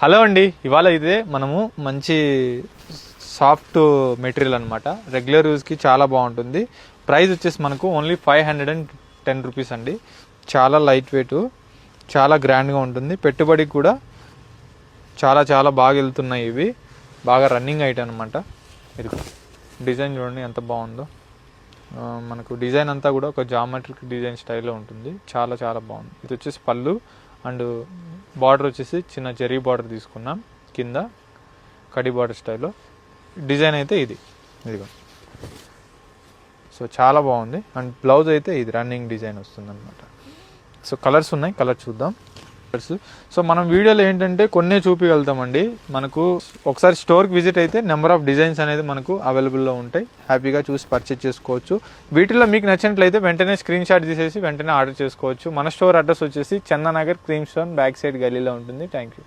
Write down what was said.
Hello అండి, ఇవాళ ఇదే మనము మంచి సాఫ్ట్ మెటీరియల్ అనమాట. రెగ్యులర్ యూజ్కి చాలా బాగుంటుంది. ప్రైస్ వచ్చేసి మనకు ఓన్లీ 510 రూపీస్ అండి. చాలా లైట్ వెయిట్, చాలా గ్రాండ్గా ఉంటుంది. పెట్టుబడికి కూడా చాలా చాలా బాగా వెళ్తున్నాయి. ఇవి బాగా రన్నింగ్ ఐటమ్ అనమాట. ఇది డిజైన్ చూడండి ఎంత బాగుందో. మనకు డిజైన్ అంతా కూడా ఒక జామెట్రిక్ డిజైన్ స్టైల్లో ఉంటుంది. చాలా చాలా బాగుంది. ఇది వచ్చేసి పళ్ళు అండ్ బార్డర్ వచ్చేసి చిన్న జెరీ బార్డర్ తీసుకున్నాం. కింద కడి బార్డర్ స్టైల్లో డిజైన్ అయితే ఇదిగో. సో చాలా బాగుంది. అండ్ బ్లౌజ్ అయితే ఇది రన్నింగ్ డిజైన్ వస్తుంది అనమాట. సో కలర్స్ ఉన్నాయి, కలర్ చూద్దాం. సో మనం వీడియోలో ఏంటంటే కొన్నే చూపించగలుగుతామండి. మనకు ఒకసారి స్టోర్కి విజిట్ అయితే నెంబర్ ఆఫ్ డిజైన్స్ అనేది మనకు అవైలబుల్లో ఉంటాయి. హ్యాపీగా చూసి పర్చేజ్ చేసుకోవచ్చు. వీటిలో మీకు నచ్చినట్లయితే వెంటనే స్క్రీన్ షాట్ తీసేసి వెంటనే ఆర్డర్ చేసుకోవచ్చు. మన స్టోర్ అడ్రస్ వచ్చేసి Chandanagar cream stone back side గలీలో ఉంటుంది. Thank you.